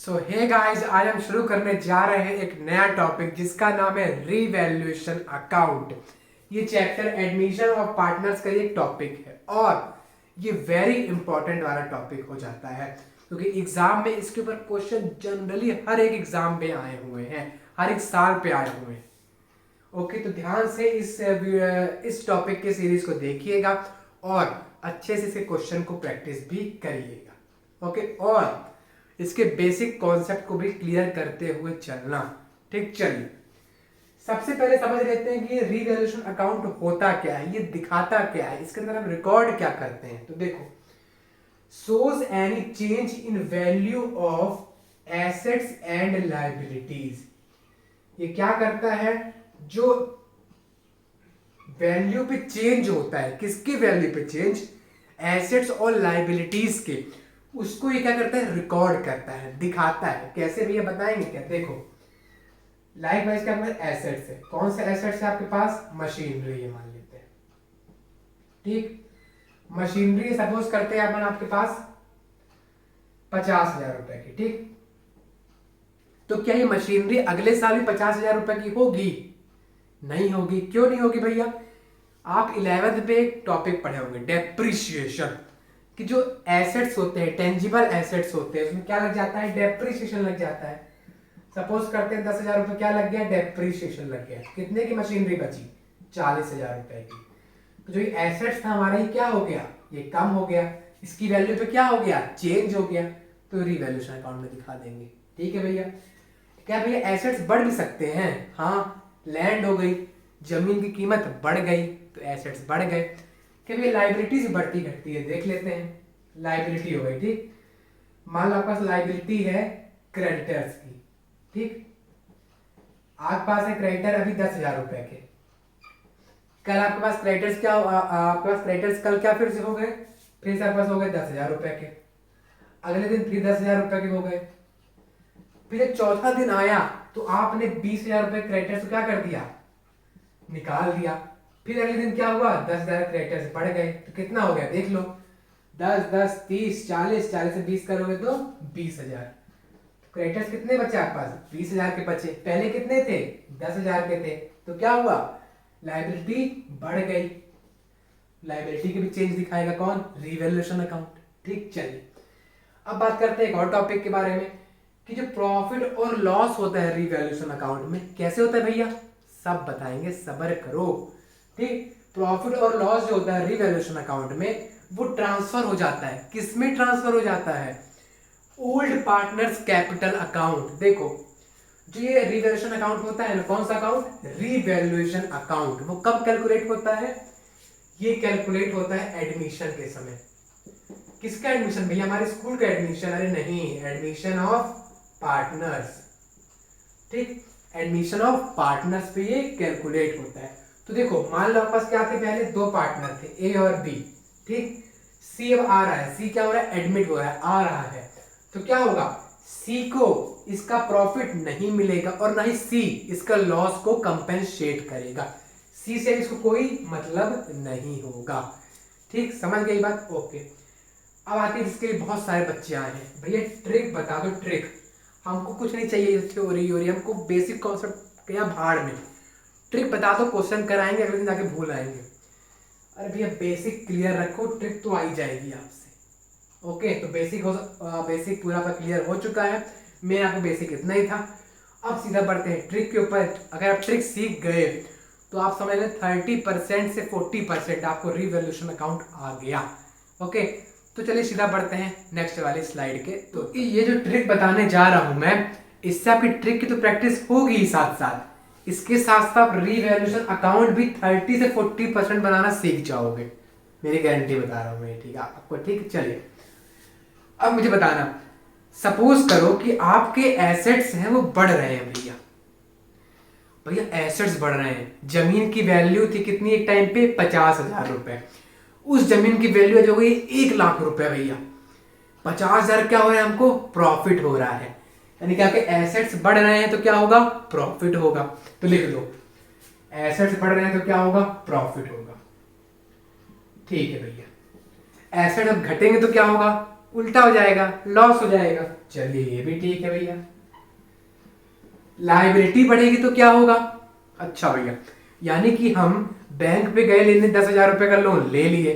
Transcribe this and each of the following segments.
सो hey guys, आज हम शुरू करने जा रहे हैं एक नया टॉपिक जिसका नाम है रीवैल्यूएशन अकाउंट। ये चैप्टर एडमिशन ऑफ पार्टनर्स का एक टॉपिक है और ये वेरी इंपॉर्टेंट वाला टॉपिक हो जाता है क्योंकि एग्जाम में इसके ऊपर क्वेश्चन जनरली हर एक एग्जाम पे आए हुए हैं, हर एक साल पे आए हुए हैं। ओके, तो ध्यान से इस टॉपिक के सीरीज को देखिएगा और अच्छे से इसके क्वेश्चन को प्रैक्टिस भी करिएगा। ओके, और इसके बेसिक कॉन्सेप्ट को भी क्लियर करते हुए चलना। ठीक, चलिए सबसे पहले समझ लेते हैं कि ये रीवैल्यूएशन अकाउंट होता क्या है, ये दिखाता क्या है, इसके अंदर हम रिकॉर्ड क्या करते हैं। तो देखो, shows any change in value of assets and liabilities। ये क्या करता है, जो वैल्यू पे चेंज होता है, किसके वैल्यू पे चेंज, एसेट्स और लाइबिलिटीज के, उसको ये क्या करता है, रिकॉर्ड करता है, दिखाता है। कैसे भैया बताएंगे क्या? देखो, लाइक वाइज क्या एसेट्स है, कौन से एसेट्स है आपके पास, मशीनरी है मान लेते हैं। ठीक, मशीनरी सपोज करते हैं अपन आपके पास 50,000 रुपए की। ठीक, तो क्या ये मशीनरी अगले साल भी 50,000 रुपए की होगी? नहीं होगी। क्यों नहीं होगी भैया? आप 11th पे एक टॉपिक पढ़े होंगे, डेप्रिसिएशन, कि जो एसेट्स होते हैं, टेंजिबल एसेट्स होते हैं, उसमें क्या लग जाता है, डेप्रिसिएशन लग जाता है। सपोज करते हैं 10,000 रुपए क्या लग गया, डेप्रिसिएशन लग गया। कितने की मशीनरी बची? 40,000 रुपए की। तो जो ये एसेट्स था हमारा, ये क्या हो गया, ये कम हो गया, इसकी वैल्यू पे क्या हो गया, चेंज हो गया, तो रिवैल्यूएशन अकाउंट में दिखा देंगे। ठीक है भैया। क्या भैया एसेट्स बढ़ भी सकते हैं? हाँ, लैंड हो गई, जमीन की कीमत बढ़ गई तो एसेट्स बढ़ गए। क्या भैया लाइबिलिटीज बढ़ती घटती है? देख लेते हैं। लाइबिलिटी हो गई, ठीक, मान लो आपके पास लाइबिलिटी है क्रेडिटर्स की। ठीक, आपके पास है क्रेडिटर अभी 10,000 रुपए के, कल आपके पास क्रेडिटर्स क्या आपके पास क्रेडिटर्स कल क्या फिर से हो गए, फिर से आपके पास हो गए 10,000 रुपए के, अगले दिन फिर 10,000 रुपए के हो गए, फिर एक चौथा दिन आया तो आपने 20,000 रुपए क्रेडिटर्स को क्या कर दिया, निकाल दिया। फिर अगले दिन क्या हुआ, 10,000 क्रेडिटर्स बढ़ गए, तो कितना हो गया देख लो, 10 10 30 40, 40 से 20 करोगे तो 20,000। क्रेडिटर्स कितने बचे आपके पास, 20,000 के बचे, पहले कितने थे, 10,000 के थे, तो क्या हुआ, लाइबिलिटी बढ़ गई। लाइबिलिटी की भी चेंज दिखाएगा कौन, रिवैल्यूएशन अकाउंट। ठीक, चलिए अब बात करते हैं एक और टॉपिक के बारे में कि जो प्रॉफिट और लॉस होता है रिवैल्यूएशन अकाउंट में, कैसे होता है भैया, सब बताएंगे, सब्र करो। ठीक, प्रॉफिट और लॉस जो होता है रिवैल्यूएशन अकाउंट में, वो ट्रांसफर हो जाता है, किसमें ट्रांसफर हो जाता है, ओल्ड पार्टनर्स कैपिटल अकाउंट। देखो, जो ये रिवैल्यूएशन अकाउंट होता है ना, कौन सा अकाउंट, रिवैल्यूएशन अकाउंट, वो कब कैलकुलेट होता है, ये कैलकुलेट होता है एडमिशन के समय। किसका एडमिशन भैया, हमारे स्कूल का एडमिशन? अरे नहीं, एडमिशन ऑफ पार्टनर्स। ठीक, एडमिशन ऑफ पार्टनर्स पे ये कैलकुलेट होता है। तो देखो, मान लो आपके पास क्या थे, पहले दो पार्टनर थे, ए और बी। ठीक, सी अब आ रहा है, सी क्या हो रहा है, एडमिट हो रहा है, आ रहा है, तो क्या होगा, सी को इसका प्रॉफिट नहीं मिलेगा और ना ही सी इसका लॉस को कंपेंसेट करेगा। सी से इसको कोई मतलब नहीं होगा। ठीक, समझ गई बात? ओके, अब आते हैं इसके लिए बहुत सारे बच्चे आए हैं, भैया ट्रिक बता दो, ट्रिक। हमको कुछ नहीं चाहिए थ्योरी, हमको बेसिक कॉन्सेप्ट या भाड़ में ट्रिक बता दो, क्वेश्चन कराएंगे, अगले दिन जाके भूल आएंगे। अरे भैया बेसिक क्लियर रखो, ट्रिक तो आ ही जाएगी आपसे। ओके, तो बेसिक पूरा पर क्लियर हो चुका है, मैं आपको बेसिक इतना ही था। अब सीधा बढ़ते हैं ट्रिक के ऊपर। अगर आप ट्रिक सीख गए तो आप समझ लें 30% से 40% आपको रिवैल्यूएशन अकाउंट आ गया। ओके, तो चलिए सीधा बढ़ते हैं नेक्स्ट वाली स्लाइड के। तो ये जो ट्रिक बताने जा रहा हूं मैं, इससे आपकी ट्रिक की तो प्रैक्टिस होगी ही, साथ साथ इसके साथ साथ रिवैल्यूएशन अकाउंट भी 30 से 40% बनाना सीख जाओगे, मेरी गारंटी बता रहा हूं मैं। ठीक है आपको? ठीक, चलिए अब मुझे बताना, सपोज करो कि आपके एसेट्स हैं वो बढ़ रहे हैं। भैया भैया एसेट्स बढ़ रहे हैं, जमीन की वैल्यू थी कितनी एक टाइम पे, 50,000 रुपए, उस जमीन की वैल्यू जो गई 1,00,000 रुपए। भैया 50,000 क्या हो रहा है, हमको प्रॉफिट हो रहा है, यानी कि आपके एसेट्स बढ़ रहे हैं तो क्या होगा, प्रॉफिट होगा। तो लिख दो, एसेट्स बढ़ रहे हैं तो क्या होगा, प्रॉफिट होगा। ठीक है भैया, एसेट अब घटेंगे तो क्या होगा, उल्टा हो जाएगा, लॉस हो जाएगा। चलिए ये भी ठीक है भैया। लायबिलिटी बढ़ेगी तो क्या होगा? अच्छा भैया, यानी कि हम बैंक पे गए लेने 10,000 रुपए का लोन ले लिए,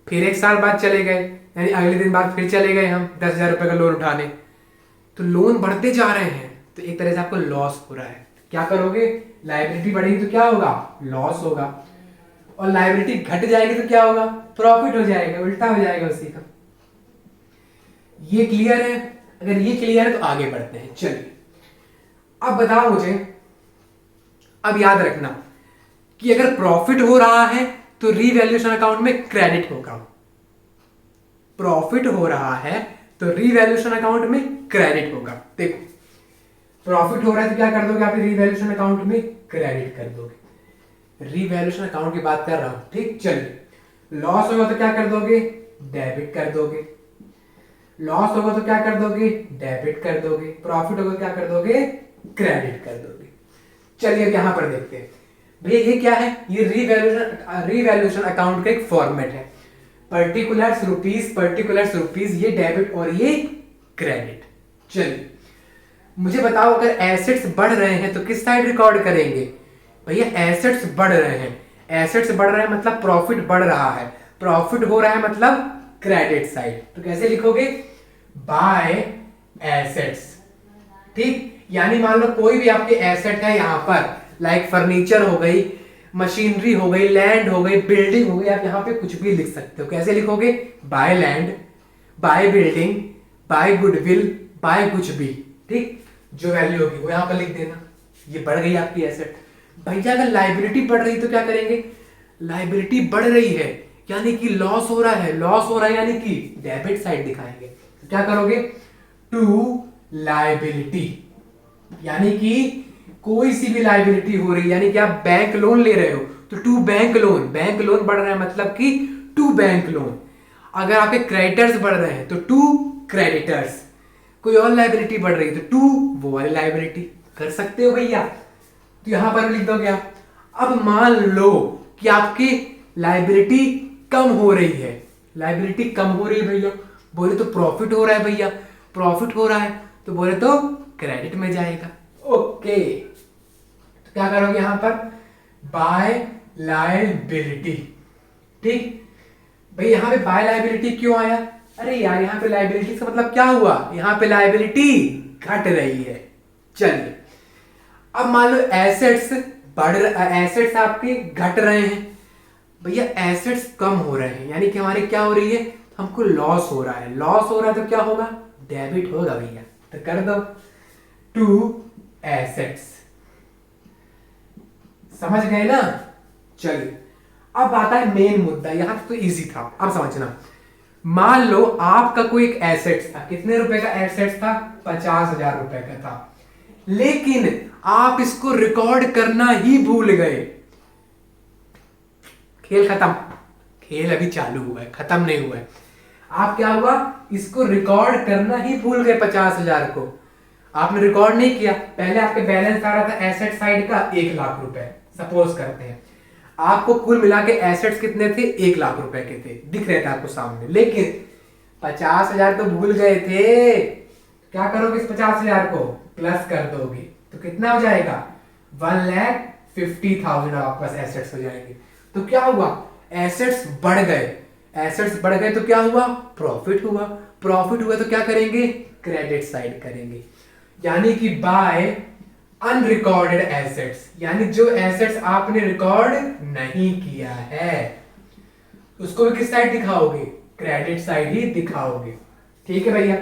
फिर 1 साल बाद चले गए, यानी अगले दिन बाद फिर चले गए हम 10,000 रुपए का लोन उठाने, तो लोन बढ़ते जा रहे हैं, तो एक तरह से आपको लॉस हो रहा है। क्या करोगे? लायबिलिटी बढ़ेगी तो क्या होगा? लॉस होगा। और लायबिलिटी घट जाएगी तो क्या होगा? प्रॉफिट हो जाएगा, उल्टा हो जाएगा उसी का। ये क्लियर है? अगर ये क्लियर है तो आगे बढ़ते हैं। चलिए अब बताओ मुझे, अब याद रखना कि अगर प्रॉफिट हो रहा है तो रीवैल्यूएशन अकाउंट में क्रेडिट होगा। प्रॉफिट हो रहा है तो रीवैल्यूएशन अकाउंट में क्रेडिट होगा। देखो प्रॉफिट हो रहा है तो क्या कर दोगे आप? रीवैल्यूएशन अकाउंट में क्रेडिट कर दोगे। रीवैल्यूएशन अकाउंट की बात कर रहा हूं, ठीक। चलिए लॉस होगा तो क्या कर दोगे? डेबिट कर दोगे। लॉस होगा तो क्या कर दोगे? डेबिट कर दोगे। प्रॉफिट होगा तो क्या कर दोगे? क्रेडिट कर दोगे। चलिए अब यहां पर देखते हैं भैया ये क्या है। ये रीवैल्यूएशन अकाउंट का एक फॉर्मेट है। पर्टिकुलर्स रुपीज, ये डेबिट और ये क्रेडिट। चलिए मुझे बताओ, अगर एसेट्स बढ़ रहे हैं तो किस साइड रिकॉर्ड करेंगे? भैया एसेट्स बढ़ रहे हैं, एसेट्स बढ़ रहे हैं मतलब प्रॉफिट बढ़ रहा है, प्रॉफिट हो रहा है मतलब क्रेडिट साइड। तो कैसे लिखोगे? बाय एसेट्स, ठीक। यानी मान लो कोई भी आपके एसेट है यहां पर, लाइक फर्नीचर हो गई, मशीनरी हो गई, लैंड हो गई, बिल्डिंग हो गई, आप यहां पे कुछ भी लिख सकते हो। कैसे लिखोगे? By land, by building, by goodwill, by कुछ भी, ठीक। जो वैल्यू होगी वो यहां पर लिख देना। ये बढ़ गई आपकी एसेट। भैया अगर लाइबिलिटी बढ़ रही तो क्या करेंगे? लाइबिलिटी बढ़ रही है यानी कि लॉस हो रहा है, लॉस हो रहा है यानी कि डेबिट साइड दिखाएंगे। तो क्या करोगे? टू लाइबिलिटी, यानी कि कोई सी भी लाइबिलिटी हो रही है, यानी कि आप बैंक लोन ले रहे हो तो to bank loan, bank loan बढ़ रहा है मतलब कि टू बैंक लोन। अगर आपके क्रेडिटर्स बढ़ रहे हैं तो टू क्रेडिटर्स, कोई और लाइबिलिटी बढ़ रही है तो टू वो वाली लाइबिलिटी। कर सकते हो भैया, तो यहां पर लिख दोगे आप। अब मान लो कि आपकी लाइबिलिटी कम हो रही है, लाइबिलिटी कम हो रही है भैया, बोले तो प्रॉफिट हो रहा है भैया, प्रॉफिट हो रहा है तो बोले तो क्रेडिट में जाएगा। ओके, तो क्या करोगे यहां पर? बाय लायबिलिटी, ठीक। भाई यहां पे बाय लायबिलिटी क्यों आया? अरे यार यहाँ पे लायबिलिटी का मतलब क्या हुआ? यहाँ पे लायबिलिटी घट रही है। चलिए अब मान लो एसेट्स एसेट्स आपके घट रहे हैं भैया, एसेट्स कम हो रहे हैं यानी कि हमारी क्या हो रही है? हमको लॉस हो रहा है। लॉस हो रहा है तो क्या होगा? डेबिट होगा भैया। तो कर दो टू एसेट्स। समझ गए ना? चलिए अब आता है मेन मुद्दा। यहां तो इजी था, अब समझना। मान लो आपका कोई एक एसेट्स था, कितने रुपए का एसेट्स था? 50,000 रुपए का था, लेकिन आप इसको रिकॉर्ड करना ही भूल गए। खेल खत्म, खेल अभी चालू हुआ है, खत्म नहीं हुआ है। आप क्या हुआ? इसको रिकॉर्ड करना ही भूल गए। 50,000 को आपने रिकॉर्ड नहीं किया। पहले आपके बैलेंस आ रहा था एसेट साइड का 1,00,000 रुपए, सपोज करते हैं। आपको कुल मिला के एसेट्स कितने थे? 1,00,000 रुपए के थे, दिख रहे थे आपको सामने, लेकिन 50,000 तो भूल गए थे। क्या करोगे? इस 50,000 को प्लस कर दोगे तो कितना हो जाएगा? 1,50,000 आपके पास एसेट्स हो जाएंगे। तो क्या हुआ? एसेट्स बढ़ गए। एसेट्स बढ़ गए तो क्या हुआ? प्रॉफिट हुआ। प्रॉफिट हुआ तो क्या करेंगे? क्रेडिट साइड करेंगे, यानी कि बाय अनरिकॉर्डेड एसेट्स, यानी जो एसेट्स आपने रिकॉर्ड नहीं किया है उसको भी किस साइड दिखाओगे? क्रेडिट साइड ही दिखाओगे। ठीक है भैया।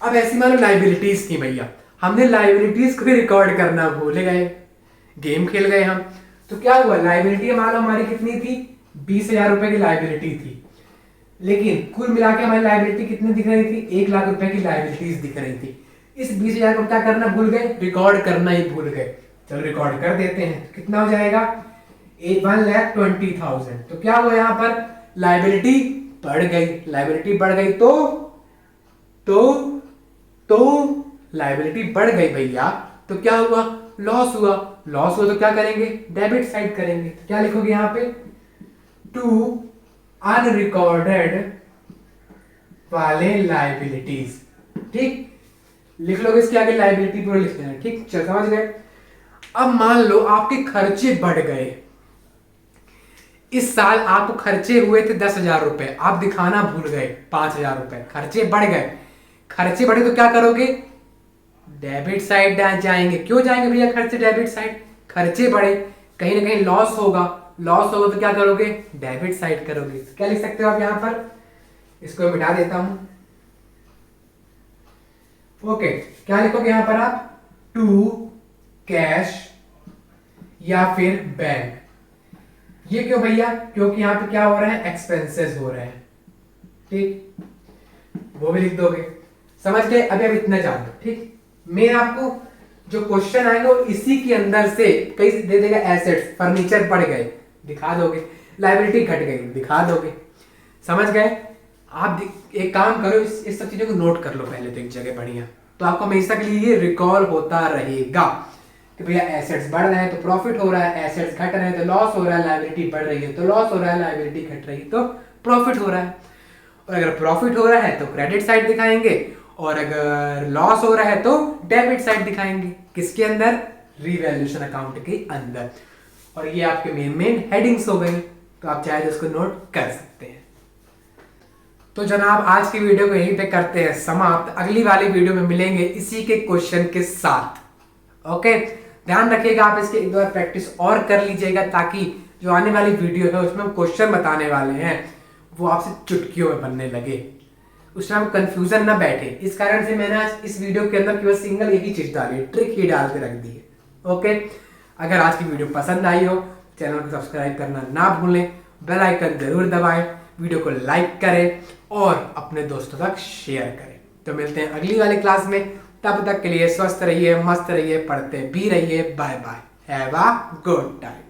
अब ऐसी मान लो लाइबिलिटीज थी भैया, हमने लाइबिलिटीज को भी रिकॉर्ड करना भूल गए, गेम खेल गए हम। तो क्या हुआ? लाइबिलिटी मान लो हमारी कितनी थी? 20,000 रुपए की लाइबिलिटी थी, लेकिन कुल मिला के हमारी लाइबिलिटी कितनी दिख रही थी? 1,00,000 रुपए की लाइबिलिटीज दिख रही थी। इस 20,000 को क्या करना भूल गए? रिकॉर्ड करना ही भूल गए। चलो रिकॉर्ड कर देते हैं, तो कितना हो जाएगा? 1,20,000। तो क्या हुआ? यहाँ पर लाइबिलिटी बढ़ गई। लाइबिलिटी बढ़ गई तो लाइबिलिटी बढ़ गई भैया, तो क्या हुआ? लॉस हुआ। लॉस हुआ तो क्या करेंगे? डेबिट साइड करेंगे। तो क्या लिखोगे यहाँ पे? टू अनरिकॉर्डेड वाले लाइबिलिटीज, ठीक। लिख लोगे, इसके आगे लायबिलिटी पूरा लिख देना, ठीक, चल समझ गए। अब मान लो आपके खर्चे बढ़ गए, इस साल आपको खर्चे हुए थे 10,000 रुपए, आप दिखाना भूल गए 5,000 रुपए, खर्चे बढ़ गए। खर्चे बढ़े तो क्या करोगे, डेबिट साइड जाएंगे। क्यों जाएंगे भैया खर्चे डेबिट साइड, खर्चे बढ़े, कहीं ना कहीं लॉस होगा, लॉस होगा तो क्या करोगे, डेबिट साइड करोगे। क्या लिख सकते हो आप यहां पर, इसको मिटा देता हूं। ओके, क्या लिखोगे यहां पर आप, टू कैश या फिर बैंक। ये क्यों भैया, क्योंकि यहां पे क्या हो रहा है, एक्सपेंसेस हो रहे हैं, ठीक, वो भी लिख दोगे, समझ गए। अभी अब इतना जान लो, ठीक। मैं आपको जो क्वेश्चन आएगा वो इसी के अंदर से कई दे देगा, एसेट्स, फर्नीचर बढ़ गए दिखा दोगे, लायबिलिटी घट गई दिखा दोगे, समझ गए। आप एक काम करो, इस सब चीजों को नोट कर लो पहले तो एक जगह बढ़िया, तो आपको हमेशा के लिए रिकॉल होता रहेगा कि भैया एसेट्स बढ़ रहे हैं तो प्रॉफिट हो रहा है, एसेट्स घट रहे हैं तो लॉस हो रहा है, लायबिलिटी बढ़ रही है तो लॉस हो रहा है, लायबिलिटी घट रही है तो प्रॉफिट हो रहा है। और अगर प्रॉफिट हो रहा है तो क्रेडिट साइड दिखाएंगे, और अगर लॉस हो रहा है तो डेबिट साइड दिखाएंगे। किसके अंदर, रीवैल्यूएशन अकाउंट के अंदर। और ये आपके मेन हेडिंग्स हो गई, तो आप चाहे तो इसको नोट कर सकते हैं। तो जनाब आज की वीडियो को यहीं पे करते हैं समाप्त, अगली वाली वीडियो में मिलेंगे इसी के क्वेश्चन के साथ। ओके, ध्यान रखिएगा, आप इसके एक बार प्रैक्टिस और कर लीजिएगा, ताकि जो आने वाली वीडियो है उसमें हम क्वेश्चन बताने वाले हैं वो आपसे चुटकियों में बनने लगे, उसमें हम कंफ्यूजन ना बैठे। इस कारण से मैंने आज इस वीडियो के अंदर केवल सिंगल यही चीज डाली है, ट्रिक ही डाल के रख दी है। ओके, अगर आज की वीडियो पसंद आई हो, चैनल को सब्सक्राइब करना ना भूलें, बेल आइकन जरूर दबाएं, वीडियो को लाइक करें और अपने दोस्तों तक शेयर करें। तो मिलते हैं अगली वाली क्लास में, तब तक के लिए स्वस्थ रहिए, मस्त रहिए, पढ़ते भी रहिए। Bye bye, have a good time.